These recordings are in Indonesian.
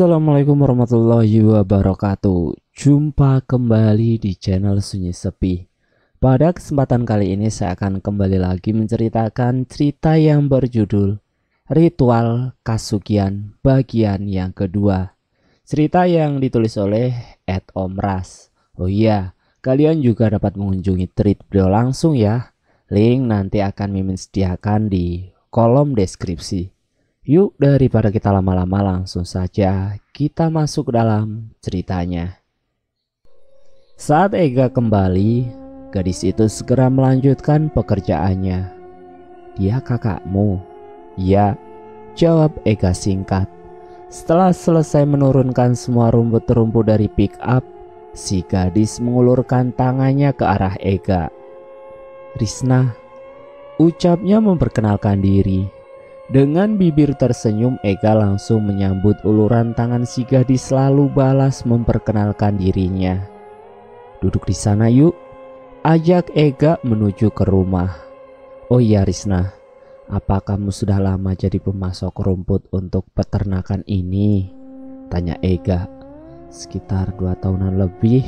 Assalamualaikum warahmatullahi wabarakatuh. Jumpa kembali di channel Sunyi Sepi. Pada kesempatan kali ini saya akan kembali lagi menceritakan cerita yang berjudul Ritual Kasugihan bagian yang kedua. Cerita yang ditulis oleh @omras. Oh iya, kalian juga dapat mengunjungi tweet beliau langsung ya. Link nanti akan Mimin sediakan di kolom deskripsi. Yuk, daripada kita lama-lama, langsung saja kita masuk ke dalam ceritanya. Saat Ega kembali, gadis itu segera melanjutkan pekerjaannya. "Dia kakakmu?" "Ya," jawab Ega singkat. Setelah selesai menurunkan semua rumput-rumput dari pick up, si gadis mengulurkan tangannya ke arah Ega. "Risna," ucapnya memperkenalkan diri. Dengan bibir tersenyum, Ega langsung menyambut uluran tangan si gadis lalu balas memperkenalkan dirinya. "Duduk di sana yuk," ajak Ega menuju ke rumah. "Oh iya Risna, apa kamu sudah lama jadi pemasok rumput untuk peternakan ini?" tanya Ega. "Sekitar 2 tahunan lebih,"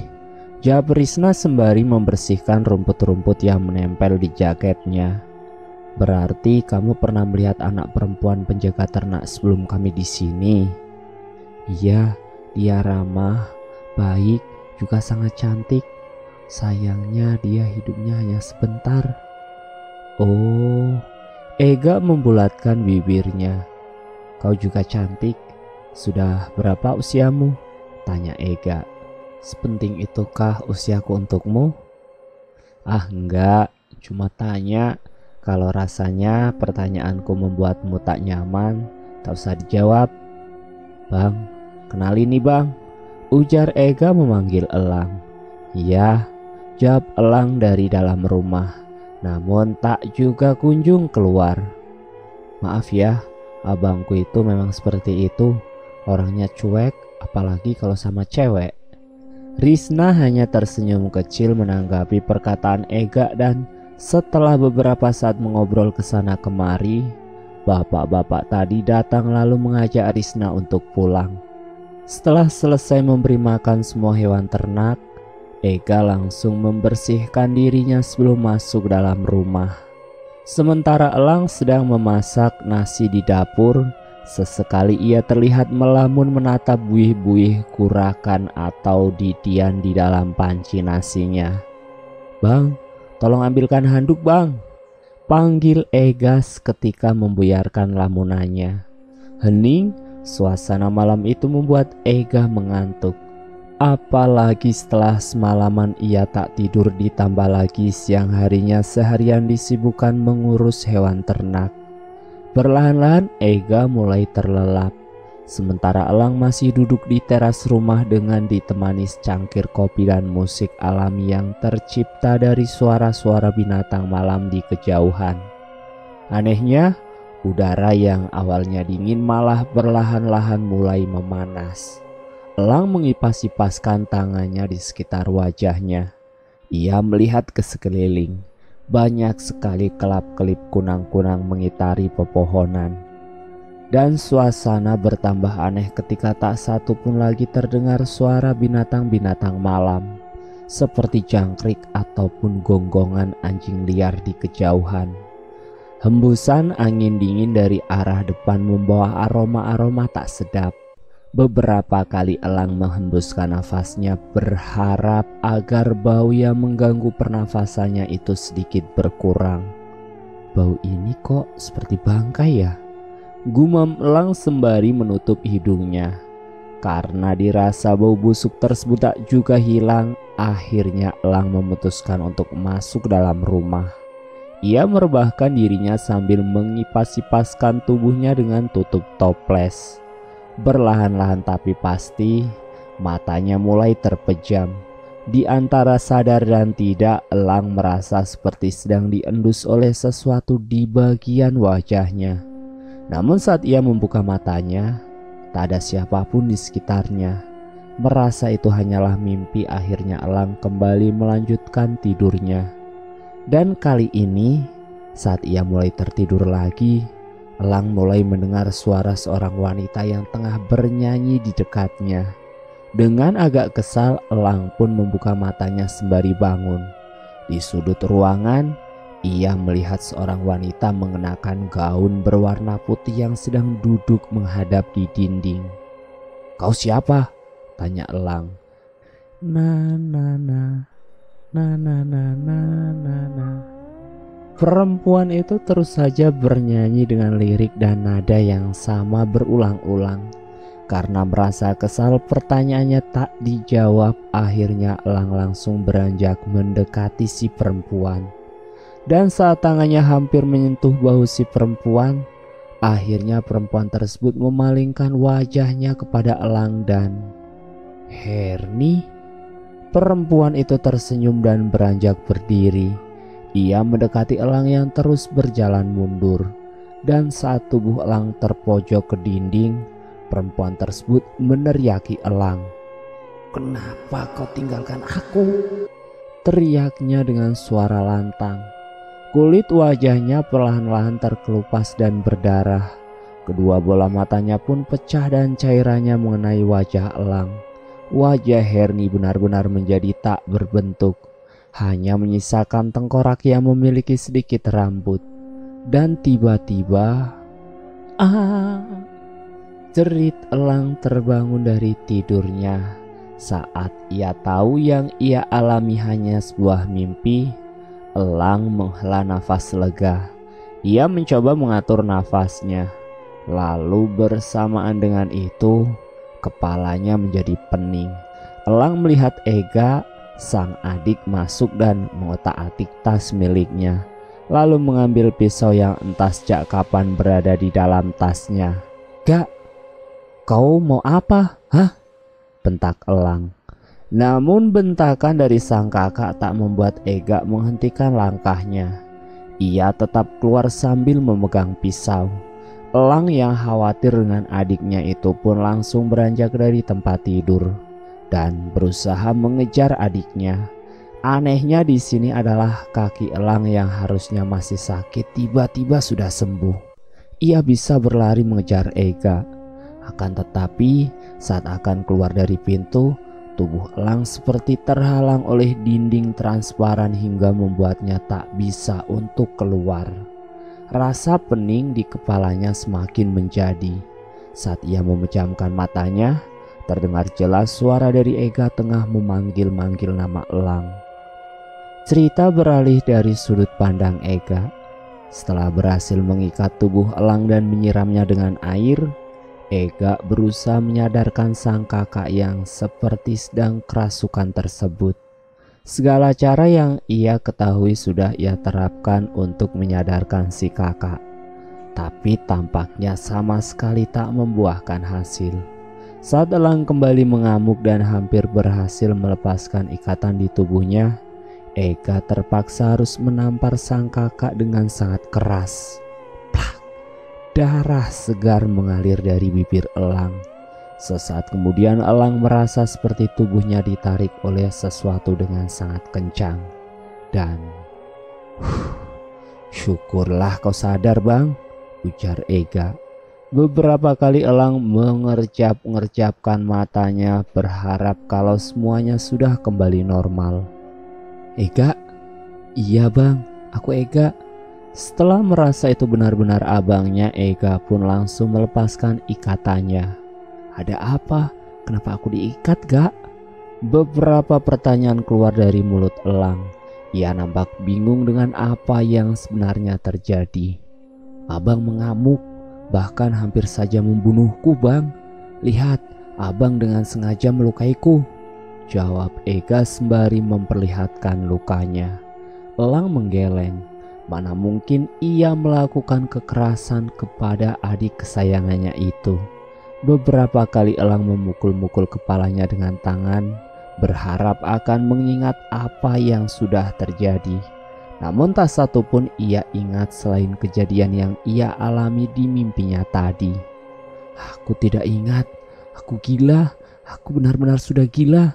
jawab Risna sembari membersihkan rumput-rumput yang menempel di jaketnya. "Berarti kamu pernah melihat anak perempuan penjaga ternak sebelum kami di sini?" "Iya, dia ramah, baik, juga sangat cantik. Sayangnya dia hidupnya hanya sebentar." "Oh," Ega membulatkan bibirnya. "Kau juga cantik. Sudah berapa usiamu?" tanya Ega. "Sepenting itukah usiaku untukmu?" "Ah enggak, cuma tanya. Kalau rasanya pertanyaanku membuatmu tak nyaman, tak usah dijawab." "Bang, kenalin nih bang," ujar Ega memanggil Elang. "Iya," jawab Elang dari dalam rumah, namun tak juga kunjung keluar. "Maaf ya, abangku itu memang seperti itu. Orangnya cuek, apalagi kalau sama cewek." Risna hanya tersenyum kecil menanggapi perkataan Ega, dan setelah beberapa saat mengobrol kesana kemari, bapak-bapak tadi datang lalu mengajak Risna untuk pulang. Setelah selesai memberi makan semua hewan ternak, Ega langsung membersihkan dirinya sebelum masuk dalam rumah. Sementara Elang sedang memasak nasi di dapur, sesekali ia terlihat melamun menatap buih-buih kurakan atau didian di dalam panci nasinya. "Bang, tolong ambilkan handuk bang," panggil Ega ketika membuyarkan lamunannya. Hening, suasana malam itu membuat Ega mengantuk. Apalagi setelah semalaman ia tak tidur, ditambah lagi siang harinya seharian disibukkan mengurus hewan ternak. Perlahan-lahan Ega mulai terlelap. Sementara Elang masih duduk di teras rumah dengan ditemani secangkir kopi dan musik alami yang tercipta dari suara-suara binatang malam di kejauhan. Anehnya, udara yang awalnya dingin malah perlahan-lahan mulai memanas. Elang mengipas-ipaskan tangannya di sekitar wajahnya. Ia melihat ke sekeliling. Banyak sekali kelap-kelip kunang-kunang mengitari pepohonan. Dan suasana bertambah aneh ketika tak satu pun lagi terdengar suara binatang-binatang malam, seperti jangkrik ataupun gonggongan anjing liar di kejauhan. Hembusan angin dingin dari arah depan membawa aroma-aroma tak sedap. Beberapa kali Elang menghembuskan nafasnya berharap agar bau yang mengganggu pernafasannya itu sedikit berkurang. "Bau ini kok seperti bangkai ya?" gumam Elang sembari menutup hidungnya. Karena dirasa bau busuk tersebut tak juga hilang, akhirnya Elang memutuskan untuk masuk dalam rumah. Ia merebahkan dirinya sambil mengipas-ipaskan tubuhnya dengan tutup toples. Perlahan-lahan tapi pasti, matanya mulai terpejam. Di antara sadar dan tidak, Elang merasa seperti sedang diendus oleh sesuatu di bagian wajahnya. Namun saat ia membuka matanya, tak ada siapapun di sekitarnya. Merasa itu hanyalah mimpi, akhirnya Elang kembali melanjutkan tidurnya. Dan kali ini, saat ia mulai tertidur lagi, Elang mulai mendengar suara seorang wanita yang tengah bernyanyi di dekatnya. Dengan agak kesal, Elang pun membuka matanya sembari bangun. Di sudut ruangan, ia melihat seorang wanita mengenakan gaun berwarna putih yang sedang duduk menghadap di dinding. "Kau siapa?" tanya Elang. "Na na na, na na na na na na." Perempuan itu terus saja bernyanyi dengan lirik dan nada yang sama berulang-ulang. Karena merasa kesal pertanyaannya tak dijawab, akhirnya Elang langsung beranjak mendekati si perempuan. Dan saat tangannya hampir menyentuh bahu si perempuan, akhirnya perempuan tersebut memalingkan wajahnya kepada Elang dan "Herni?" Perempuan itu tersenyum dan beranjak berdiri. Ia mendekati Elang yang terus berjalan mundur. Dan saat tubuh Elang terpojok ke dinding, perempuan tersebut meneriaki Elang. "Kenapa kau tinggalkan aku?" teriaknya dengan suara lantang. Kulit wajahnya perlahan-lahan terkelupas dan berdarah. Kedua bola matanya pun pecah dan cairannya mengenai wajah Elang. Wajah Herni benar-benar menjadi tak berbentuk, hanya menyisakan tengkorak yang memiliki sedikit rambut. Dan tiba-tiba, jerit Elang terbangun dari tidurnya. Saat ia tahu yang ia alami hanya sebuah mimpi, Elang menghela nafas lega. Ia mencoba mengatur nafasnya. Lalu bersamaan dengan itu, kepalanya menjadi pening. Elang melihat Ega, sang adik, masuk dan mengotak-atik tas miliknya. Lalu mengambil pisau yang entah sejak kapan berada di dalam tasnya. "Gak, kau mau apa? Hah?" bentak Elang. Namun bentakan dari sang kakak tak membuat Ega menghentikan langkahnya. Ia tetap keluar sambil memegang pisau. Elang yang khawatir dengan adiknya itu pun langsung beranjak dari tempat tidur dan berusaha mengejar adiknya. Anehnya di sini adalah kaki Elang yang harusnya masih sakit tiba-tiba sudah sembuh. Ia bisa berlari mengejar Ega. Akan tetapi saat akan keluar dari pintu, tubuh Elang seperti terhalang oleh dinding transparan hingga membuatnya tak bisa untuk keluar. Rasa pening di kepalanya semakin menjadi. Saat ia memejamkan matanya, terdengar jelas suara dari Ega tengah memanggil-manggil nama Elang. Cerita beralih dari sudut pandang Ega. Setelah berhasil mengikat tubuh Elang dan menyiramnya dengan air, Ega berusaha menyadarkan sang kakak yang seperti sedang kerasukan tersebut. Segala cara yang ia ketahui sudah ia terapkan untuk menyadarkan si kakak, tapi tampaknya sama sekali tak membuahkan hasil. Saat Elang kembali mengamuk dan hampir berhasil melepaskan ikatan di tubuhnya, Ega terpaksa harus menampar sang kakak dengan sangat keras. Plak! Darah segar mengalir dari bibir Elang. Sesaat kemudian Elang merasa seperti tubuhnya ditarik oleh sesuatu dengan sangat kencang. Dan "Syukurlah kau sadar, Bang," ujar Ega. Beberapa kali Elang mengerjap-ngerjapkan matanya berharap kalau semuanya sudah kembali normal. "Ega?" "Iya Bang, aku Ega." Setelah merasa itu benar-benar abangnya, Ega pun langsung melepaskan ikatannya. "Ada apa? Kenapa aku diikat, Gak?" Beberapa pertanyaan keluar dari mulut Elang. Ia nampak bingung dengan apa yang sebenarnya terjadi. "Abang mengamuk, bahkan hampir saja membunuhku, Bang. Lihat, abang dengan sengaja melukaiku," jawab Ega sembari memperlihatkan lukanya. Elang menggeleng. Mana mungkin ia melakukan kekerasan kepada adik kesayangannya itu. Beberapa kali Elang memukul-mukul kepalanya dengan tangan, berharap akan mengingat apa yang sudah terjadi. Namun tak satu pun ia ingat selain kejadian yang ia alami di mimpinya tadi. "Aku tidak ingat, aku gila, aku benar-benar sudah gila,"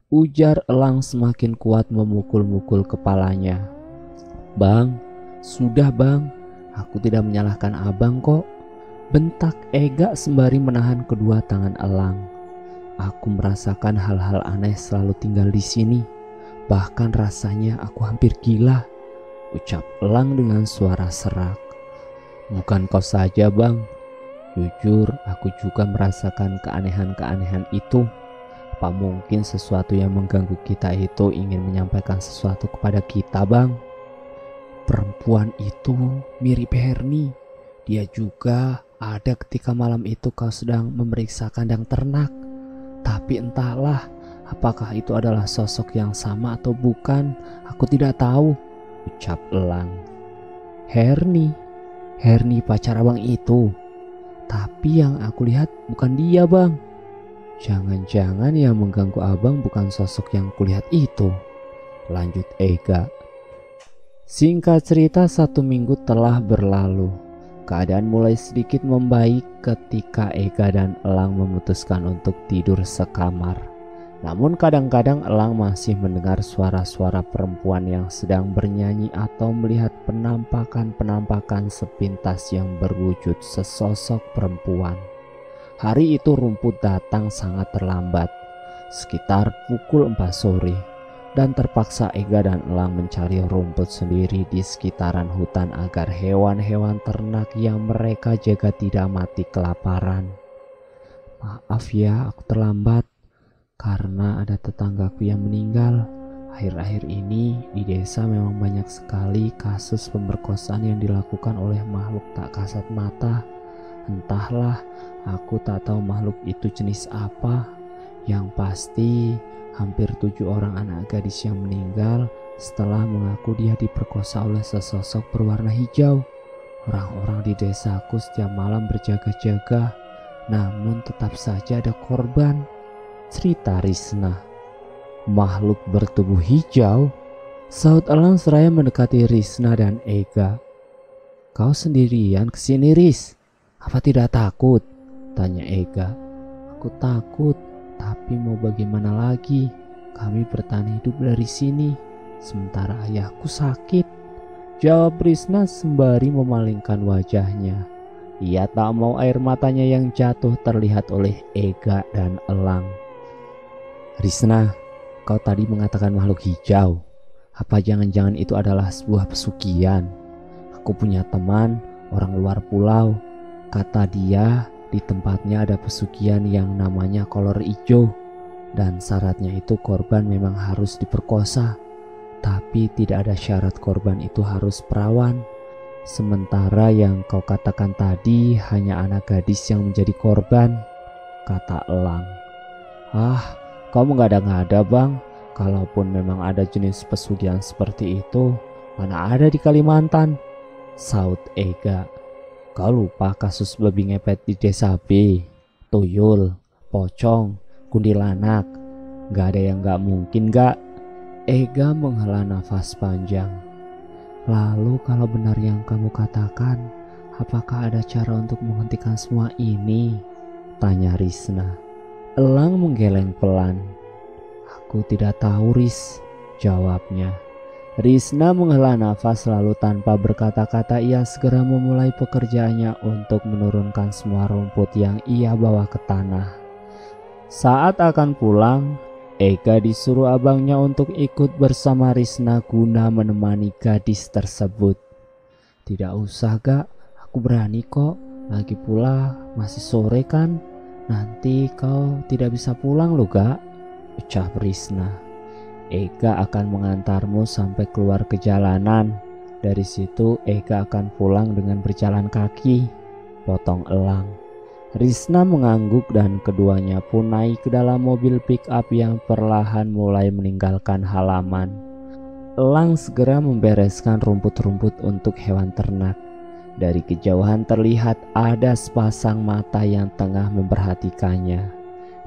ujar Elang semakin kuat memukul-mukul kepalanya. "Bang, sudah Bang, Aku tidak menyalahkan abang kok, bentak Ega sembari menahan kedua tangan Elang. Aku merasakan hal-hal aneh selalu tinggal di sini. Bahkan rasanya aku hampir gila, ucap Elang dengan suara serak. Bukan kau saja bang, jujur aku juga merasakan keanehan-keanehan itu. Apa mungkin sesuatu yang mengganggu kita itu ingin menyampaikan sesuatu kepada kita bang? Perempuan itu mirip Herni. Dia juga ada ketika malam itu kau sedang memeriksa kandang ternak. Tapi entahlah, apakah itu adalah sosok yang sama atau bukan, aku tidak tahu, ucap Elang. Herni pacar abang itu. Tapi yang aku lihat bukan dia bang. Jangan-jangan yang mengganggu abang bukan sosok yang kulihat itu, lanjut Ega. Singkat cerita, 1 minggu telah berlalu. Keadaan mulai sedikit membaik ketika Ega dan Elang memutuskan untuk tidur sekamar. Namun kadang-kadang Elang masih mendengar suara-suara perempuan yang sedang bernyanyi atau melihat penampakan-penampakan sepintas yang berwujud sesosok perempuan. Hari itu rumput datang sangat terlambat, sekitar pukul 4 sore. Dan terpaksa Ega dan Elang mencari rumput sendiri di sekitaran hutan agar hewan-hewan ternak yang mereka jaga tidak mati kelaparan. Maaf ya aku terlambat, karena ada tetanggaku yang meninggal. Akhir-akhir ini di desa memang banyak sekali kasus pemerkosaan yang dilakukan oleh makhluk tak kasat mata. Entahlah, aku tak tahu makhluk itu jenis apa. Yang pasti hampir 7 orang anak gadis yang meninggal setelah mengaku dia diperkosa oleh sesosok berwarna hijau. Orang-orang di desaku setiap malam berjaga-jaga, namun tetap saja ada korban, cerita Risna. Makhluk bertubuh hijau? Sahut Elang seraya mendekati Risna dan Ega. Kau sendirian kesini Ris? Apa tidak takut? Tanya Ega. Aku takut, tapi mau bagaimana lagi? Kami bertahan hidup dari sini, sementara ayahku sakit, jawab Risna sembari memalingkan wajahnya. Ia tak mau air matanya yang jatuh terlihat oleh Ega dan Elang. Risna, kau tadi mengatakan makhluk hijau. Apa jangan-jangan itu adalah sebuah pesugihan? Aku punya teman, orang luar pulau. Kata dia, di tempatnya ada pesugihan yang namanya kolor hijau. Dan syaratnya itu korban memang harus diperkosa. Tapi tidak ada syarat korban itu harus perawan. Sementara yang kau katakan tadi hanya anak gadis yang menjadi korban, kata Elang. Ah, kau mengada-ngada bang. Kalaupun memang ada jenis pesugihan seperti itu, mana ada di Kalimantan, saut Ega. Kau lupa kasus babi ngepet di desa B, tuyul, pocong, kuntilanak. Gak ada yang gak mungkin gak? Ega menghela nafas panjang. Lalu kalau benar yang kamu katakan, apakah ada cara untuk menghentikan semua ini? Tanya Risna. Elang menggeleng pelan. Aku tidak tahu Ris, jawabnya. Risna menghela nafas lalu tanpa berkata-kata ia segera memulai pekerjaannya untuk menurunkan semua rumput yang ia bawa ke tanah. Saat akan pulang, Ega disuruh abangnya untuk ikut bersama Risna guna menemani gadis tersebut. Tidak usah gak, aku berani kok. Lagi pula masih sore kan, nanti kau tidak bisa pulang loh gak, ucap Risna. Ega akan mengantarmu sampai keluar ke jalanan. Dari situ Ega akan pulang dengan berjalan kaki, potong Elang. Risna mengangguk dan keduanya pun naik ke dalam mobil pick up yang perlahan mulai meninggalkan halaman. Elang segera membereskan rumput-rumput untuk hewan ternak. Dari kejauhan terlihat ada sepasang mata yang tengah memperhatikannya.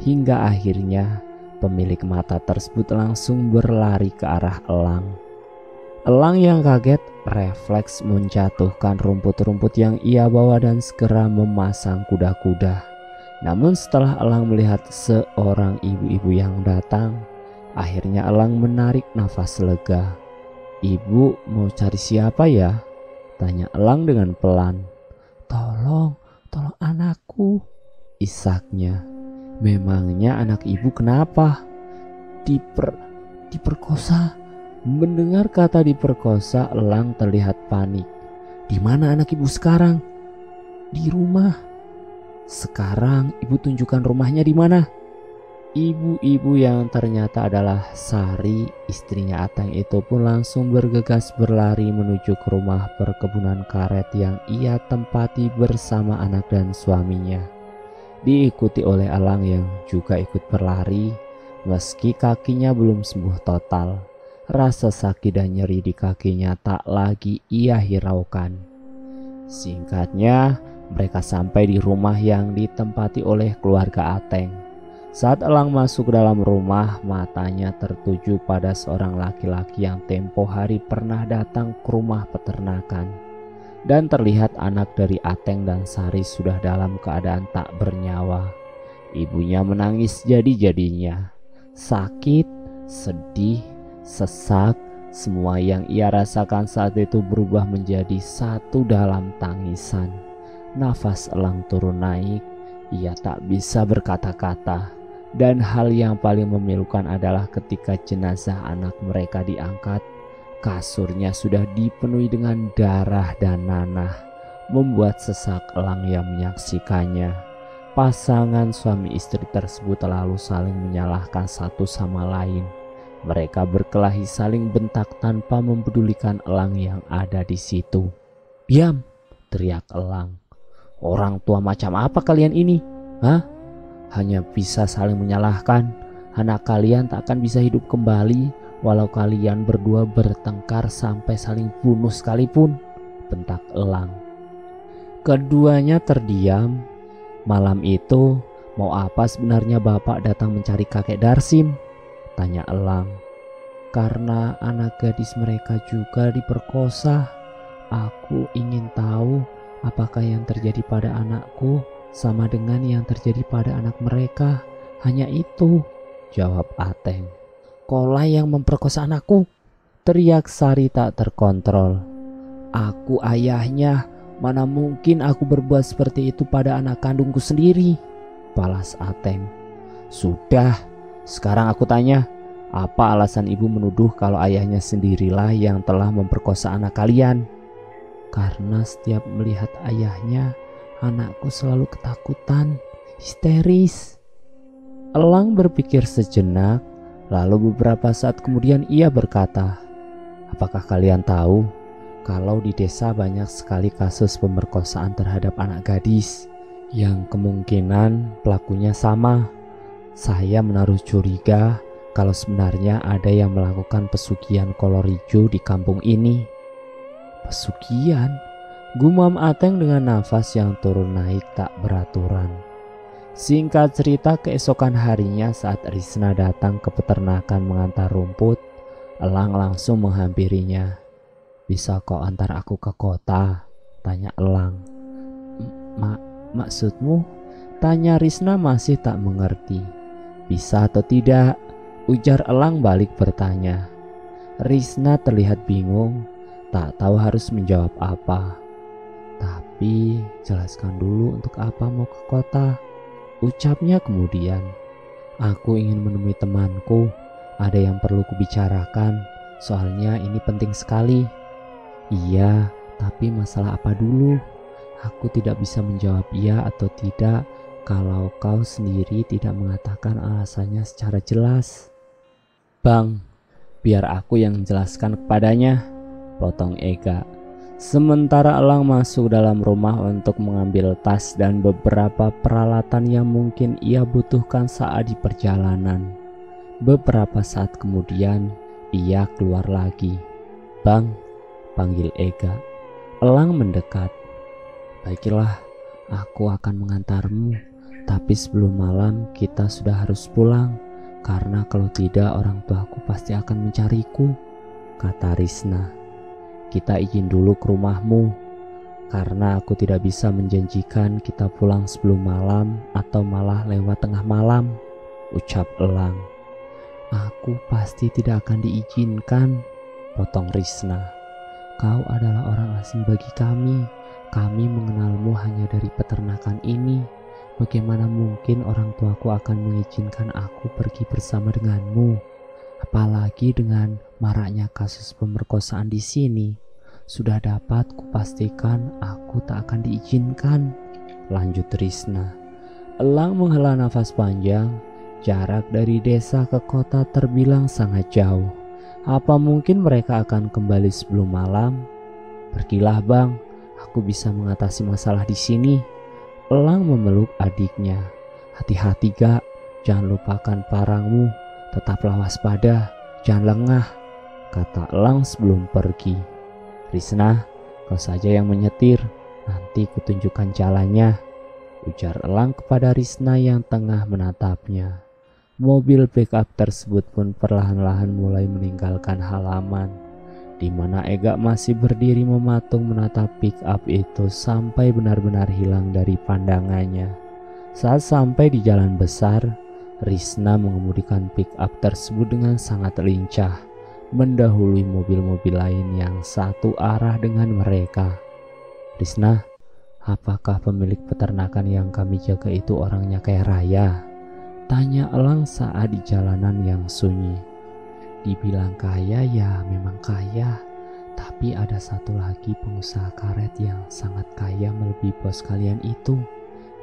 Hingga akhirnya pemilik mata tersebut langsung berlari ke arah Elang. Elang yang kaget refleks menjatuhkan rumput-rumput yang ia bawa dan segera memasang kuda-kuda. Namun setelah Elang melihat seorang ibu-ibu yang datang, akhirnya Elang menarik nafas lega. Ibu mau cari siapa ya? Tanya Elang dengan pelan. Tolong anakku, isaknya. Memangnya anak ibu kenapa? Diperkosa. Mendengar kata diperkosa, Elang terlihat panik. Di mana anak ibu sekarang? Di rumah. Sekarang ibu tunjukkan rumahnya di mana? Ibu-ibu yang ternyata adalah Sari, istrinya Ateng itu pun langsung bergegas berlari menuju ke rumah perkebunan karet yang ia tempati bersama anak dan suaminya. Diikuti oleh Elang yang juga ikut berlari, meski kakinya belum sembuh total. Rasa sakit dan nyeri di kakinya tak lagi ia hiraukan. Singkatnya, mereka sampai di rumah yang ditempati oleh keluarga Ateng. Saat Elang masuk ke dalam rumah, matanya tertuju pada seorang laki-laki yang tempo hari pernah datang ke rumah peternakan. Dan terlihat anak dari Ateng dan Sari sudah dalam keadaan tak bernyawa. Ibunya menangis jadi-jadinya. Sakit, sedih, sesak, semua yang ia rasakan saat itu berubah menjadi satu dalam tangisan. Nafas Elang turun naik, ia tak bisa berkata-kata. Dan hal yang paling memilukan adalah ketika jenazah anak mereka diangkat, kasurnya sudah dipenuhi dengan darah dan nanah, membuat sesak Elang yang menyaksikannya. Pasangan suami istri tersebut lalu saling menyalahkan satu sama lain. Mereka berkelahi saling bentak tanpa mempedulikan Elang yang ada di situ. "Diam!" teriak Elang. "Orang tua macam apa kalian ini? Hah? Hanya bisa saling menyalahkan. Anak kalian tak akan bisa hidup kembali walau kalian berdua bertengkar sampai saling bunuh sekalipun," bentak Elang. Keduanya terdiam. Malam itu, mau apa sebenarnya bapak datang mencari kakek Darsim? Tanya Elang. Karena anak gadis mereka juga diperkosa. Aku ingin tahu apakah yang terjadi pada anakku sama dengan yang terjadi pada anak mereka. Hanya itu, jawab Ateng. "Kola yang memperkosa anakku!" teriak Sari tak terkontrol. "Aku ayahnya, mana mungkin aku berbuat seperti itu pada anak kandungku sendiri," balas Ateng. "Sudah, sekarang aku tanya, apa alasan ibu menuduh kalau ayahnya sendirilah yang telah memperkosa anak kalian?" "Karena setiap melihat ayahnya, anakku selalu ketakutan, histeris." Elang berpikir sejenak, lalu beberapa saat kemudian ia berkata, "Apakah kalian tahu kalau di desa banyak sekali kasus pemerkosaan terhadap anak gadis yang kemungkinan pelakunya sama? Saya menaruh curiga kalau sebenarnya ada yang melakukan pesugihan kolor hijau di kampung ini." "Pesugihan?" gumam Ateng dengan nafas yang turun naik tak beraturan. Singkat cerita, keesokan harinya saat Risna datang ke peternakan mengantar rumput, Elang langsung menghampirinya. "Bisa kau antar aku ke kota?" tanya Elang. Maksudmu?" tanya Risna masih tak mengerti. "Bisa atau tidak?" ujar Elang balik bertanya. Risna terlihat bingung, tak tahu harus menjawab apa. "Tapi jelaskan dulu untuk apa mau ke kota," ucapnya kemudian. "Aku ingin menemui temanku. Ada yang perlu kubicarakan. Soalnya ini penting sekali." "Iya, tapi masalah apa dulu?" "Aku tidak bisa menjawab iya atau tidak kalau kau sendiri tidak mengatakan alasannya secara jelas." "Bang, biar aku yang menjelaskan kepadanya," potong Ega. Sementara Elang masuk dalam rumah untuk mengambil tas dan beberapa peralatan yang mungkin ia butuhkan saat di perjalanan. Beberapa saat kemudian ia keluar lagi. "Bang," panggil Ega. Elang mendekat. "Baiklah, aku akan mengantarmu. Tapi sebelum malam kita sudah harus pulang. Karena kalau tidak orang tuaku pasti akan mencariku," kata Risna. "Kita izin dulu ke rumahmu. Karena aku tidak bisa menjanjikan kita pulang sebelum malam atau malah lewat tengah malam," ucap Elang. "Aku pasti tidak akan diizinkan," potong Risna. Kau adalah orang asing bagi kami. Kami mengenalmu hanya dari peternakan ini. Bagaimana mungkin orang tuaku akan mengizinkan aku pergi bersama denganmu? Apalagi dengan maraknya kasus pemerkosaan di sini. Sudah dapat kupastikan aku tak akan diizinkan, lanjut Risna. Elang menghela nafas panjang. Jarak dari desa ke kota terbilang sangat jauh. Apa mungkin mereka akan kembali sebelum malam? Pergilah bang, aku bisa mengatasi masalah di sini. Elang memeluk adiknya. Hati-hati gak, jangan lupakan parangmu. Tetaplah waspada, jangan lengah, kata elang sebelum pergi. Risna, kau saja yang menyetir, nanti kutunjukkan jalannya, ujar elang kepada Risna yang tengah menatapnya. Mobil pickup tersebut pun perlahan-lahan mulai meninggalkan halaman, di mana Ega masih berdiri mematung menatap pickup itu sampai benar-benar hilang dari pandangannya. Saat sampai di jalan besar, Risna mengemudikan pickup tersebut dengan sangat lincah, mendahului mobil-mobil lain yang satu arah dengan mereka. Risna, apakah pemilik peternakan yang kami jaga itu orangnya kaya raya? Tanya elang saat di jalanan yang sunyi. Dibilang kaya ya memang kaya, tapi ada satu lagi pengusaha karet yang sangat kaya melebihi bos kalian itu.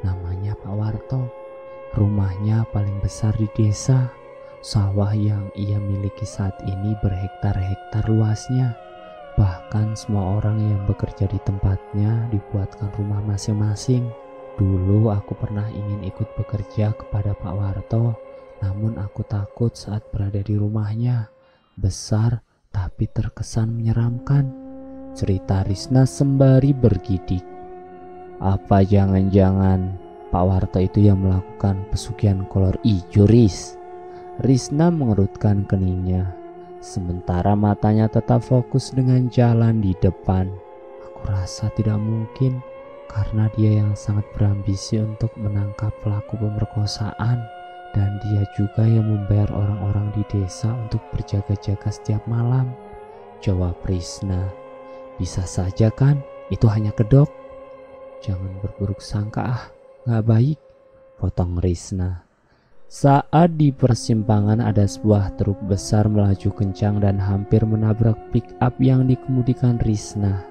Namanya Pak Warto. Rumahnya paling besar di desa. Sawah yang ia miliki saat ini berhektar-hektar luasnya. Bahkan semua orang yang bekerja di tempatnya dibuatkan rumah masing-masing. Dulu aku pernah ingin ikut bekerja kepada Pak Warto, namun aku takut saat berada di rumahnya. Besar tapi terkesan menyeramkan, cerita Risna sembari bergidik. Apa jangan-jangan Pak Warto itu yang melakukan pesugihan kolor ijo, Ris? Risna mengerutkan keningnya, sementara matanya tetap fokus dengan jalan di depan. Aku rasa tidak mungkin, karena dia yang sangat berambisi untuk menangkap pelaku pemerkosaan, dan dia juga yang membayar orang-orang di desa untuk berjaga-jaga setiap malam, jawab Risna. Bisa saja kan, itu hanya kedok. Jangan berburuk sangka gak baik, potong Risna. Saat di persimpangan ada sebuah truk besar melaju kencang dan hampir menabrak pick-up yang dikemudikan Risna.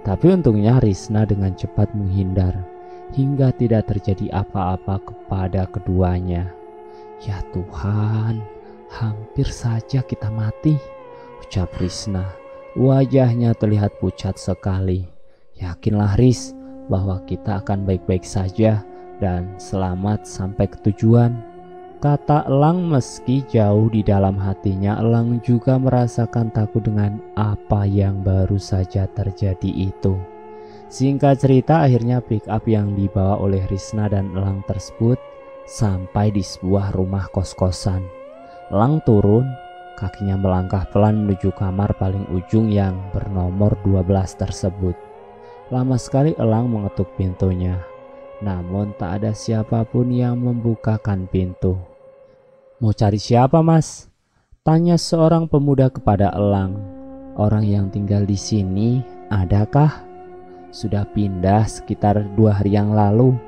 Tapi untungnya Risna dengan cepat menghindar, hingga tidak terjadi apa-apa kepada keduanya. Ya Tuhan, hampir saja kita mati, ucap Risna. Wajahnya terlihat pucat sekali. Yakinlah Ris, bahwa kita akan baik-baik saja dan selamat sampai ke tujuan, kata elang. Meski jauh di dalam hatinya, elang juga merasakan takut dengan apa yang baru saja terjadi itu. Singkat cerita, akhirnya pick up yang dibawa oleh Risna dan elang tersebut sampai di sebuah rumah kos-kosan. Elang turun, kakinya melangkah pelan menuju kamar paling ujung yang bernomor 12 tersebut. Lama sekali elang mengetuk pintunya, namun tak ada siapapun yang membukakan pintu. Mau cari siapa, Mas? Tanya seorang pemuda kepada elang. Orang yang tinggal di sini adakah? Sudah pindah sekitar 2 hari yang lalu,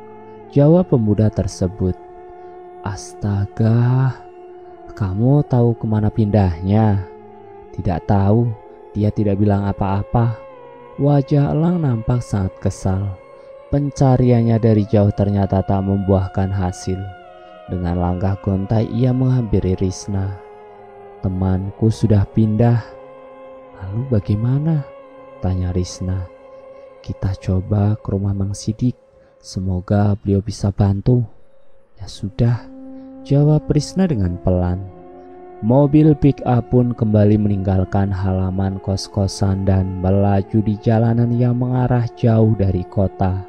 jawab pemuda tersebut. Astaga, kamu tahu kemana pindahnya? Tidak tahu, dia tidak bilang apa-apa. Wajah elang nampak sangat kesal. Pencariannya dari jauh ternyata tak membuahkan hasil. Dengan langkah gontai ia menghampiri Risna. Temanku sudah pindah. Lalu bagaimana? Tanya Risna. Kita coba ke rumah Mang Sidik. Semoga beliau bisa bantu. Ya sudah, jawab Risna dengan pelan. Mobil pick-up pun kembali meninggalkan halaman kos-kosan dan melaju di jalanan yang mengarah jauh dari kota.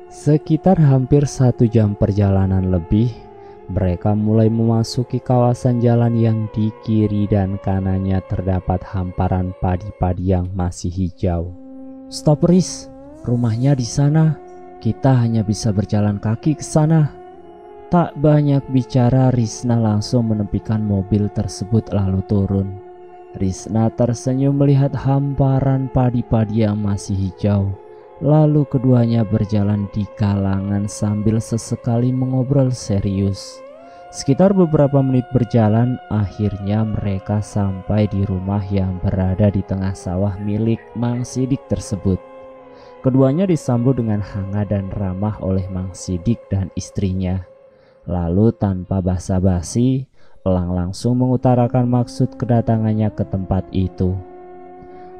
Sekitar hampir 1 jam perjalanan lebih, mereka mulai memasuki kawasan jalan yang di kiri dan kanannya terdapat hamparan padi-padi yang masih hijau. Stop Riz, rumahnya di sana. Kita hanya bisa berjalan kaki ke sana. Tak banyak bicara, Risna langsung menepikan mobil tersebut lalu turun. Risna tersenyum melihat hamparan padi-padi yang masih hijau. Lalu keduanya berjalan di kalangan sambil sesekali mengobrol serius. Sekitar beberapa menit berjalan, akhirnya mereka sampai di rumah yang berada di tengah sawah milik Mang Sidik tersebut. Keduanya disambut dengan hangat dan ramah oleh Mang Sidik dan istrinya. Lalu tanpa basa-basi, Elang langsung mengutarakan maksud kedatangannya ke tempat itu.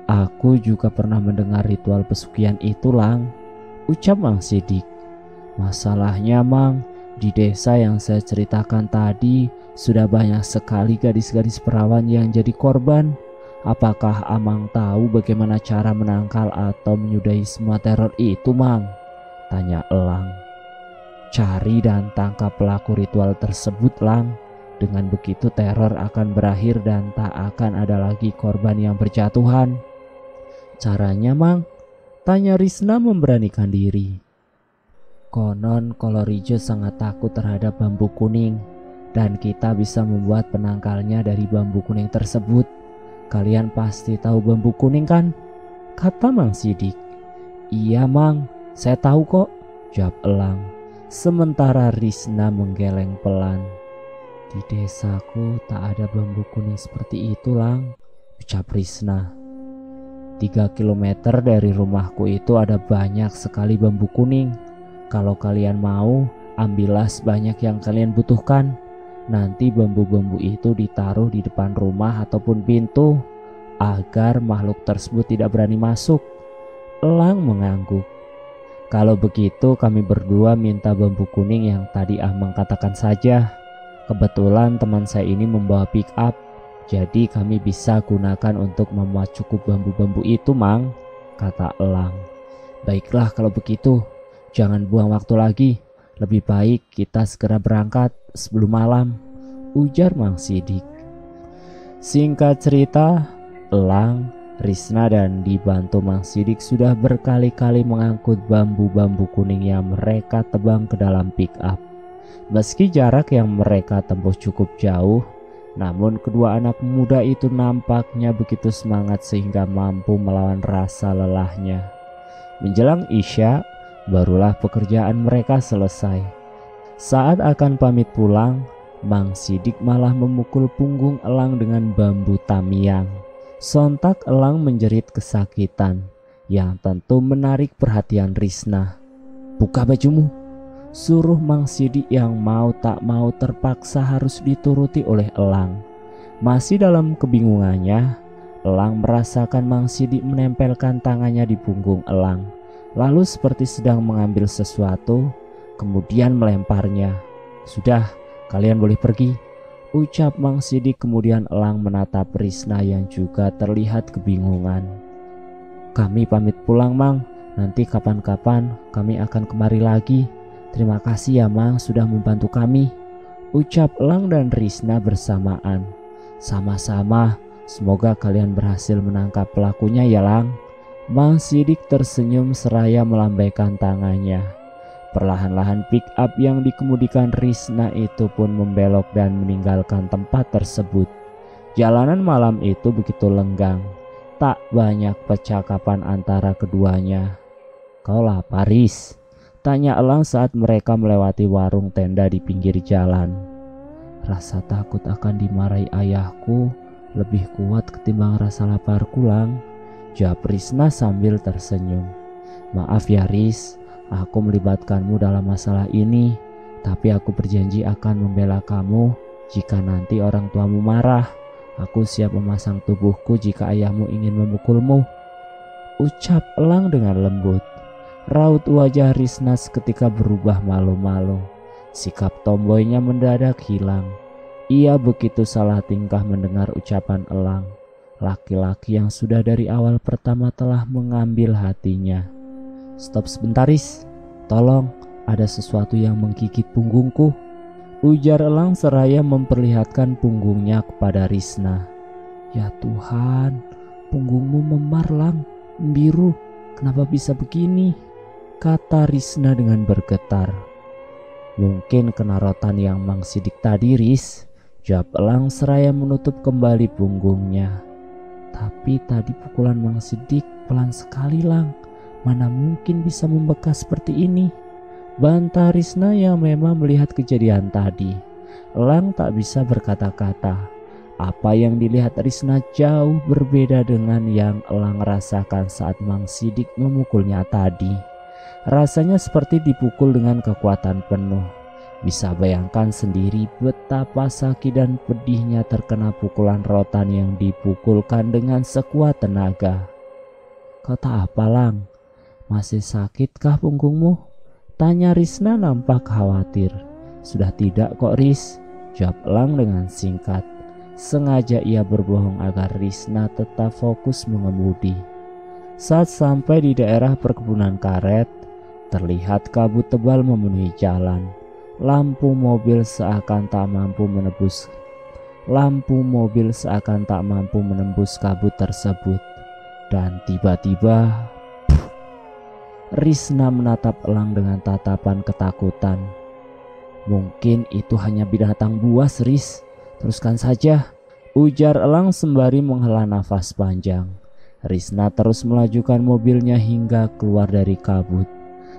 "Aku juga pernah mendengar ritual pesugihan itu, Lang," ucap Mang Sidik. "Masalahnya, Mang, di desa yang saya ceritakan tadi sudah banyak sekali gadis-gadis perawan yang jadi korban. Apakah Amang tahu bagaimana cara menangkal atau menyudahi semua teror itu, Mang?" tanya Elang. "Cari dan tangkap pelaku ritual tersebut, Lang. Dengan begitu teror akan berakhir dan tak akan ada lagi korban yang berjatuhan." "Caranya, Mang?" tanya Risna memberanikan diri. "Konon Kolorijo sangat takut terhadap bambu kuning, dan kita bisa membuat penangkalnya dari bambu kuning tersebut. Kalian pasti tahu bambu kuning kan?" kata Mang Sidik. "Iya, Mang, saya tahu kok," jawab Elang. Sementara Risna menggeleng pelan. "Di desaku tak ada bambu kuning seperti itu, Lang," ucap Risna. 3 kilometer dari rumahku itu ada banyak sekali bambu kuning. Kalau kalian mau, ambillah sebanyak yang kalian butuhkan. Nanti bambu-bambu itu ditaruh di depan rumah ataupun pintu, agar makhluk tersebut tidak berani masuk." Elang mengangguk. "Kalau begitu kami berdua minta bambu kuning yang tadi Amang katakan saja. Kebetulan teman saya ini membawa pick up, jadi kami bisa gunakan untuk memuat cukup bambu-bambu itu, Mang," kata Elang. "Baiklah kalau begitu, jangan buang waktu lagi. Lebih baik kita segera berangkat sebelum malam," ujar Mang Sidik. Singkat cerita, Elang, Risna dan dibantu Mang Sidik sudah berkali-kali mengangkut bambu-bambu kuning yang mereka tebang ke dalam pick up. Meski jarak yang mereka tempuh cukup jauh, namun kedua anak muda itu nampaknya begitu semangat sehingga mampu melawan rasa lelahnya. Menjelang Isya, barulah pekerjaan mereka selesai. Saat akan pamit pulang, Mang Sidik malah memukul punggung Elang dengan bambu tamiang. Sontak Elang menjerit kesakitan, yang tentu menarik perhatian Risna. "Buka bajumu," suruh Mang Sidik yang mau tak mau terpaksa harus dituruti oleh Elang. Masih dalam kebingungannya, Elang merasakan Mang Sidik menempelkan tangannya di punggung Elang, lalu seperti sedang mengambil sesuatu, kemudian melemparnya. "Sudah, kalian boleh pergi," ucap Mang Sidik. Kemudian Elang menatap Risna yang juga terlihat kebingungan. "Kami pamit pulang, Mang. Nanti kapan-kapan kami akan kemari lagi. Terima kasih ya, Mang, sudah membantu kami," ucap Elang dan Risna bersamaan. "Sama-sama, semoga kalian berhasil menangkap pelakunya ya, Lang." Mang Sidik tersenyum seraya melambaikan tangannya. Perlahan-lahan pick up yang dikemudikan Risna itu pun membelok dan meninggalkan tempat tersebut. Jalanan malam itu begitu lenggang, tak banyak percakapan antara keduanya. "Kau lapar, Ris?" tanya Elang saat mereka melewati warung tenda di pinggir jalan. "Rasa takut akan dimarahi ayahku lebih kuat ketimbang rasa laparku, Lang," jawab Risna sambil tersenyum. "Maaf ya, Ris, aku melibatkanmu dalam masalah ini, tapi aku berjanji akan membela kamu jika nanti orang tuamu marah. Aku siap memasang tubuhku jika ayahmu ingin memukulmu," ucap Elang dengan lembut. Raut wajah Risna seketika berubah malu-malu. Sikap tomboynya mendadak hilang. Ia begitu salah tingkah mendengar ucapan Elang, laki-laki yang sudah dari awal pertama telah mengambil hatinya. "Stop sebentar, Ris. Tolong, ada sesuatu yang menggigit punggungku," ujar Elang seraya memperlihatkan punggungnya kepada Risna. "Ya Tuhan, punggungmu memar, Lang. Biru, kenapa bisa begini?" kata Risna dengan bergetar. "Mungkin kena rotan yang Mang Sidik tadi, Ris," jawab Elang seraya menutup kembali punggungnya. Tapi tadi pukulan Mang Sidik pelan sekali, Lang. Mana mungkin bisa membekas seperti ini? Bantah Risna yang memang melihat kejadian tadi. Elang tak bisa berkata-kata. Apa yang dilihat Risna jauh berbeda dengan yang Elang rasakan saat Mang Sidik memukulnya tadi. Rasanya seperti dipukul dengan kekuatan penuh. Bisa bayangkan sendiri betapa sakit dan pedihnya terkena pukulan rotan yang dipukulkan dengan sekuat tenaga. Kata apa, Lang? Masih sakitkah punggungmu? Tanya Risna nampak khawatir. Sudah tidak kok, Ris, jawab Elang dengan singkat. Sengaja ia berbohong agar Risna tetap fokus mengemudi. Saat sampai di daerah perkebunan karet, terlihat kabut tebal memenuhi jalan. Lampu mobil seakan tak mampu menembus kabut tersebut. Dan tiba-tiba Risna menatap Elang dengan tatapan ketakutan. Mungkin itu hanya binatang buas, Ris. Teruskan saja, ujar Elang sembari menghela nafas panjang. Risna terus melajukan mobilnya hingga keluar dari kabut.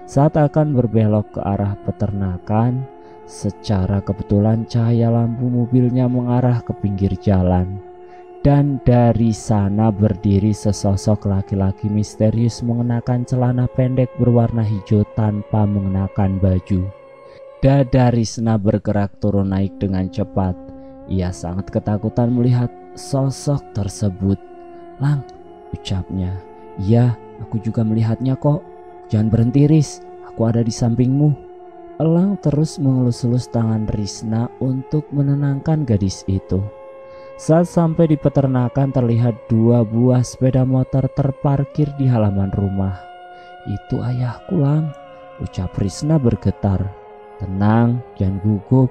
Saat akan berbelok ke arah peternakan, secara kebetulan cahaya lampu mobilnya mengarah ke pinggir jalan. Dan dari sana berdiri sesosok laki-laki misterius mengenakan celana pendek berwarna hijau tanpa mengenakan baju. Dada Risna bergerak turun naik dengan cepat. Ia sangat ketakutan melihat sosok tersebut. Lang, ucapnya. Iya, aku juga melihatnya kok. Jangan berhenti, Ris, aku ada di sampingmu. Elang terus mengelus-elus tangan Risna untuk menenangkan gadis itu. Saat sampai di peternakan terlihat 2 buah sepeda motor terparkir di halaman rumah. Itu ayahku, Lang, ucap Risna bergetar. Tenang, jangan gugup,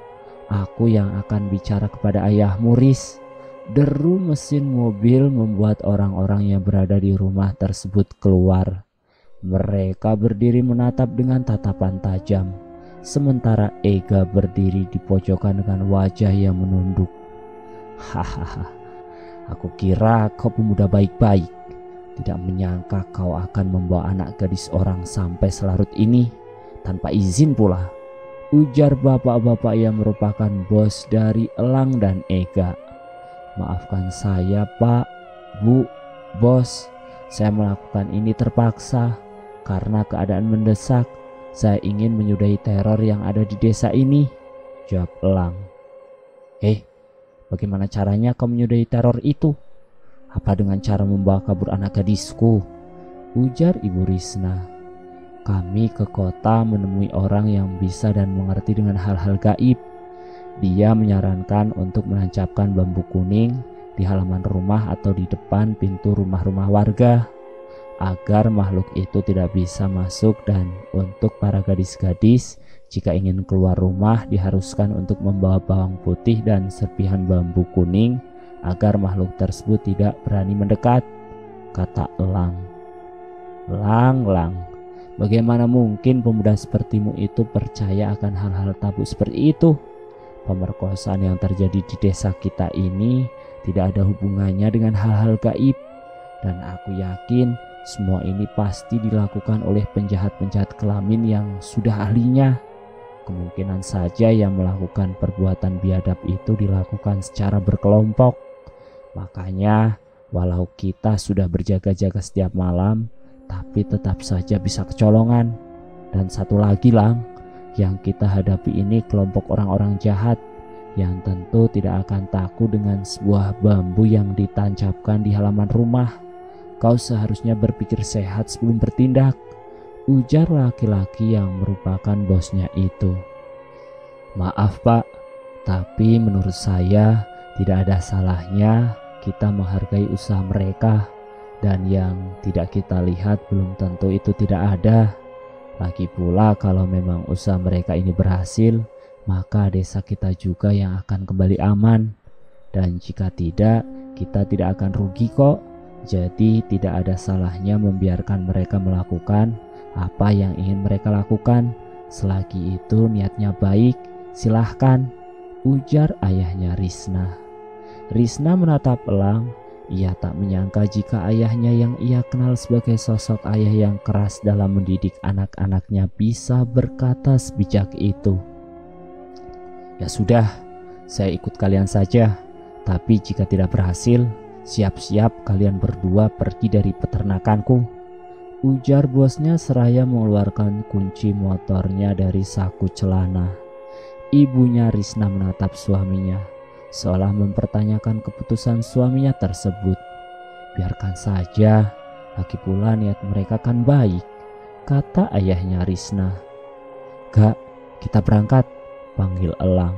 aku yang akan bicara kepada ayahmu, Ris. Deru mesin mobil membuat orang-orang yang berada di rumah tersebut keluar. Mereka berdiri menatap dengan tatapan tajam, sementara Ega berdiri di pojokan dengan wajah yang menunduk. Hahaha, aku kira kau pemuda baik-baik. Tidak menyangka kau akan membawa anak gadis orang sampai selarut ini, tanpa izin pula, ujar bapak-bapak yang merupakan bos dari Elang dan Ega. Maafkan saya, Pak, Bu, Bos. Saya melakukan ini terpaksa karena keadaan mendesak. Saya ingin menyudahi teror yang ada di desa ini, jawab Elang. Bagaimana caranya kau menyudahi teror itu? Apa dengan cara membawa kabur anak gadisku? Ujar Ibu Risna. Kami ke kota menemui orang yang bisa dan mengerti dengan hal-hal gaib. Dia menyarankan untuk menancapkan bambu kuning di halaman rumah atau di depan pintu rumah-rumah warga agar makhluk itu tidak bisa masuk, dan untuk para gadis-gadis jika ingin keluar rumah diharuskan untuk membawa bawang putih dan serpihan bambu kuning agar makhluk tersebut tidak berani mendekat, kata Elang. Lang, bagaimana mungkin pemuda sepertimu itu percaya akan hal-hal tabu seperti itu? Pemerkosaan yang terjadi di desa kita ini tidak ada hubungannya dengan hal-hal gaib, dan aku yakin semua ini pasti dilakukan oleh penjahat-penjahat kelamin yang sudah ahlinya. Kemungkinan saja yang melakukan perbuatan biadab itu dilakukan secara berkelompok. Makanya walau kita sudah berjaga-jaga setiap malam, tapi tetap saja bisa kecolongan. Dan satu lagi, Lang, yang kita hadapi ini kelompok orang-orang jahat yang tentu tidak akan takut dengan sebuah bambu yang ditancapkan di halaman rumah. Kau seharusnya berpikir sehat sebelum bertindak, ujar laki-laki yang merupakan bosnya itu. Maaf, Pak, tapi menurut saya tidak ada salahnya kita menghargai usaha mereka, dan yang tidak kita lihat belum tentu itu tidak ada. Lagi pula kalau memang usaha mereka ini berhasil, maka desa kita juga yang akan kembali aman. Dan jika tidak, kita tidak akan rugi kok. Jadi tidak ada salahnya membiarkan mereka melakukan apa yang ingin mereka lakukan. Selagi itu niatnya baik, silahkan, ujar ayahnya Risna. Risna menatap Elang Ia tak menyangka jika ayahnya yang ia kenal sebagai sosok ayah yang keras dalam mendidik anak-anaknya bisa berkata sebijak itu. "Ya sudah, saya ikut kalian saja. Tapi jika tidak berhasil, siap-siap kalian berdua pergi dari peternakanku," ujar bosnya seraya mengeluarkan kunci motornya dari saku celana. Ibunya Risna menatap suaminya, seolah mempertanyakan keputusan suaminya tersebut. "Biarkan saja, lagi pula niat mereka kan baik," kata ayahnya Risna. "Gak, kita berangkat," panggil Elang.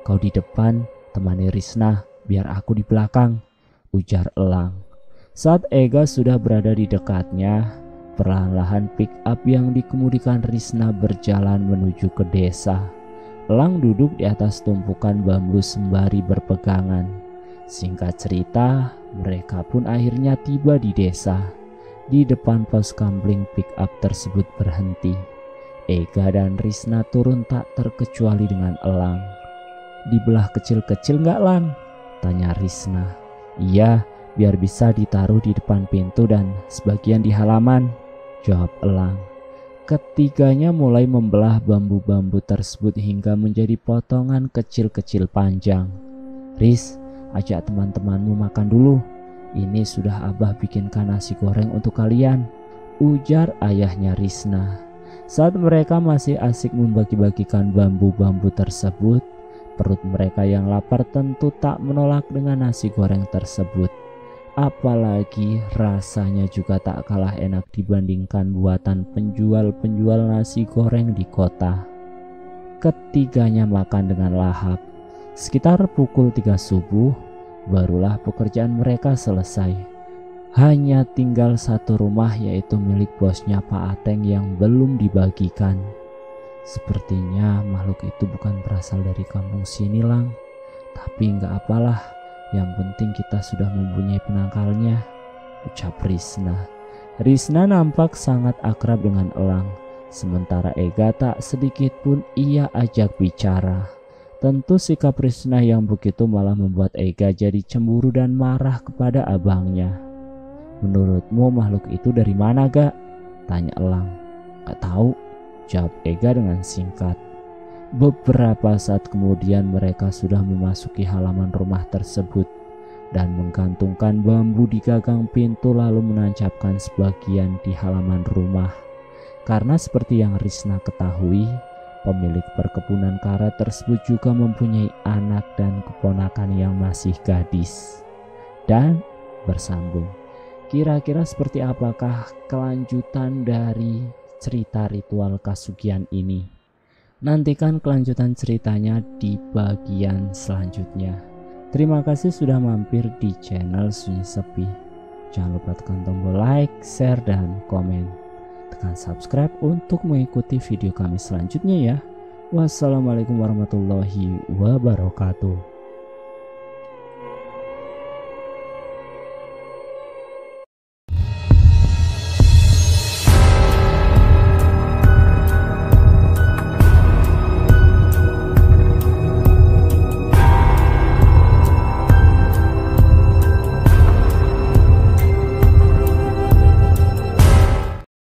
"Kau di depan, temani Risna, biar aku di belakang," ujar Elang. Saat Ega sudah berada di dekatnya, perlahan-lahan pick up yang dikemudikan Risna berjalan menuju ke desa. Elang duduk di atas tumpukan bambu sembari berpegangan. Singkat cerita, mereka pun akhirnya tiba di desa. Di depan pos kamling pick up tersebut berhenti. Ega dan Risna turun tak terkecuali dengan Elang. "Dibelah kecil-kecil nggak, Lang?" tanya Risna. "Iya, biar bisa ditaruh di depan pintu dan sebagian di halaman," jawab Elang. Ketiganya mulai membelah bambu-bambu tersebut hingga menjadi potongan kecil-kecil panjang. "Ris, ajak teman-temanmu makan dulu. Ini sudah Abah bikinkan nasi goreng untuk kalian," ujar ayahnya Risna. Saat mereka masih asik membagi-bagikan bambu-bambu tersebut, perut mereka yang lapar tentu tak menolak dengan nasi goreng tersebut. Apalagi rasanya juga tak kalah enak dibandingkan buatan penjual-penjual nasi goreng di kota. Ketiganya makan dengan lahap. Sekitar pukul 3 subuh, barulah pekerjaan mereka selesai. Hanya tinggal satu rumah, yaitu milik bosnya Pak Ateng yang belum dibagikan. "Sepertinya makhluk itu bukan berasal dari kampung sini, Lang. Tapi nggak apalah, yang penting kita sudah mempunyai penangkalnya," ucap Risna. Risna nampak sangat akrab dengan Elang, sementara Ega tak sedikit pun ia ajak bicara. Tentu sikap Risna yang begitu malah membuat Ega jadi cemburu dan marah kepada abangnya. "Menurutmu makhluk itu dari mana, Gak?" tanya Elang. "Gak tahu," jawab Ega dengan singkat. Beberapa saat kemudian mereka sudah memasuki halaman rumah tersebut dan menggantungkan bambu di gagang pintu lalu menancapkan sebagian di halaman rumah. Karena seperti yang Risna ketahui, pemilik perkebunan karet tersebut juga mempunyai anak dan keponakan yang masih gadis. Dan bersambung. Kira-kira seperti apakah kelanjutan dari cerita ritual kasugihan ini? Nantikan kelanjutan ceritanya di bagian selanjutnya. Terima kasih sudah mampir di channel Sunyi Sepi. Jangan lupa tekan tombol like, share, dan komen. Tekan subscribe untuk mengikuti video kami selanjutnya ya. Wassalamualaikum warahmatullahi wabarakatuh.